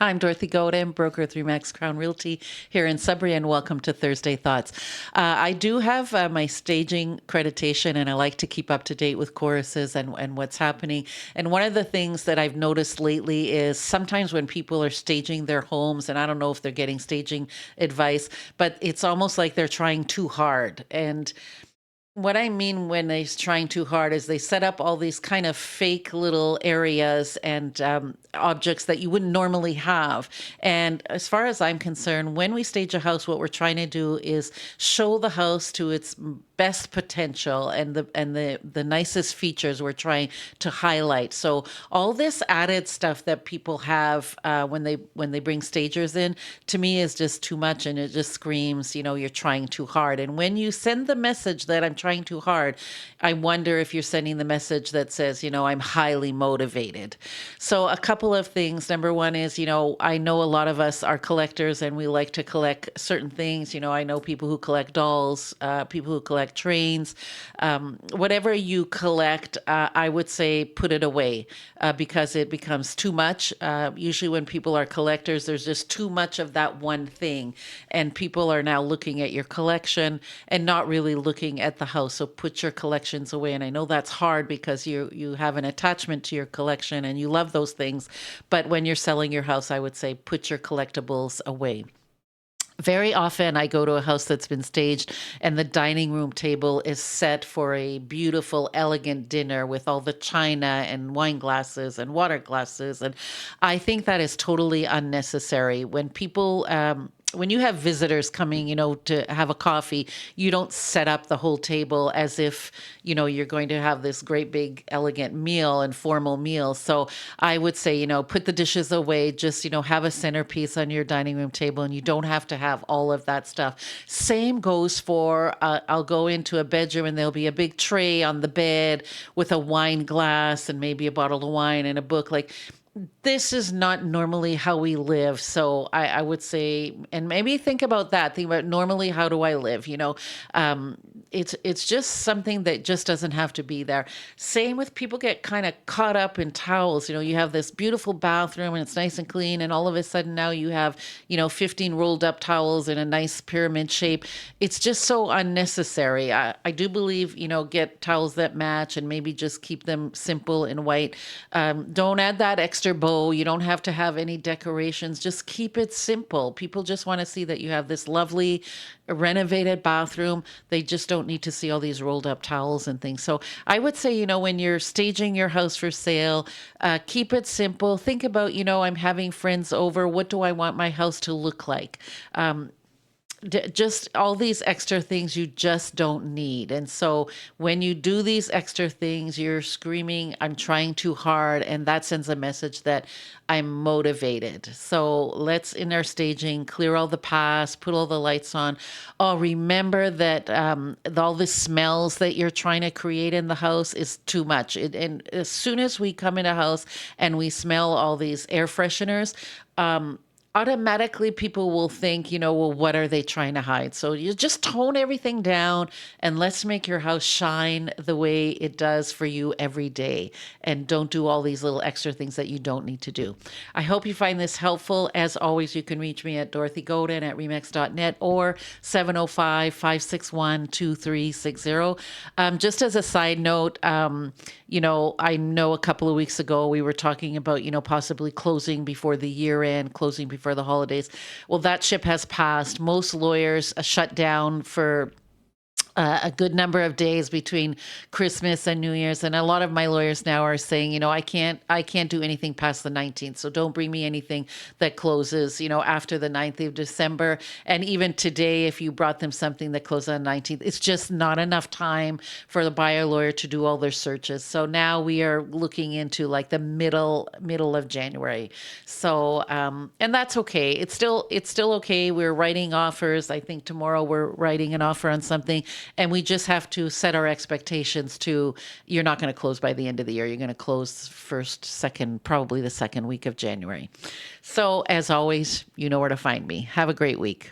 Hi, I'm Dorothy Godin, broker at Remax Crown Realty here in Sudbury, and welcome to Thursday Thoughts. I do have my staging accreditation, and I like to keep up to date with choruses and what's happening. And one of the things that I've noticed lately is sometimes when people are staging their homes, and I don't know if they're getting staging advice, but it's almost like they're trying too hard. And what I mean when they're trying too hard is they set up all these kind of fake little areas and objects that you wouldn't normally have. And as far as I'm concerned, when we stage a house, what we're trying to do is show the house to its best potential and the nicest features we're trying to highlight. So all this added stuff that people have when they bring stagers in, to me is just too much, and it just screams, you're trying too hard. And when you send the message that I'm trying too hard, I wonder if you're sending the message that says, I'm highly motivated. So a couple of things. Number one is, I know a lot of us are collectors and we like to collect certain things. I know people who collect dolls, people who collect trains, whatever you collect, I would say put it away because it becomes too much. Usually when people are collectors, there's just too much of that one thing. And people are now looking at your collection and not really looking at the house. So put your collections away. And I know that's hard because you have an attachment to your collection and you love those things. But when you're selling your house, I would say put your collectibles away. Very often I go to a house that's been staged and the dining room table is set for a beautiful, elegant dinner with all the china and wine glasses and water glasses. And I think that is totally unnecessary. When you have visitors coming, to have a coffee, you don't set up the whole table as if, you're going to have this great big elegant meal and formal meal. So I would say, put the dishes away, just, have a centerpiece on your dining room table, and you don't have to have all of that stuff. Same goes for, I'll go into a bedroom and there'll be a big tray on the bed with a wine glass and maybe a bottle of wine and a book. Like, this is not normally how we live. So I would say, and maybe think about that. Think about normally, how do I live? It's just something that just doesn't have to be there. Same with people get kind of caught up in towels. You have this beautiful bathroom and it's nice and clean, and all of a sudden now you have, 15 rolled up towels in a nice pyramid shape. It's just so unnecessary. I do believe, get towels that match and maybe just keep them simple and white. Don't add that extra bow. You don't have to have any decorations. Just keep it simple. People just want to see that you have this lovely renovated bathroom. They just don't need to see all these rolled up towels and things. So I would say, when you're staging your house for sale, keep it simple. Think about, I'm having friends over. What do I want my house to look like? Just all these extra things you just don't need. And so when you do these extra things, you're screaming, I'm trying too hard. And that sends a message that I'm motivated. So let's, in our staging, clear all the past, put all the lights on. Oh, remember that all the smells that you're trying to create in the house is too much. And as soon as we come in a house and we smell all these air fresheners, automatically people will think, well, what are they trying to hide? So you just tone everything down and let's make your house shine the way it does for you every day. And don't do all these little extra things that you don't need to do. I hope you find this helpful. As always, you can reach me at Dorothy Godin at remax.net or 705-561-2360. Just as a side note, I know a couple of weeks ago we were talking about, possibly closing before the year end, closing before the holidays. Well, that ship has passed. Most lawyers shut down for a good number of days between Christmas and New Year's, and a lot of my lawyers now are saying, I can't do anything past the 19th. So don't bring me anything that closes, after the 9th of December. And even today, if you brought them something that closed on the 19th, it's just not enough time for the buyer lawyer to do all their searches. So now we are looking into like the middle of January. So and that's okay. It's still okay. We're writing offers. I think tomorrow we're writing an offer on something. And we just have to set our expectations to, you're not going to close by the end of the year. You're going to close probably the second week of January. So as always, you know where to find me. Have a great week.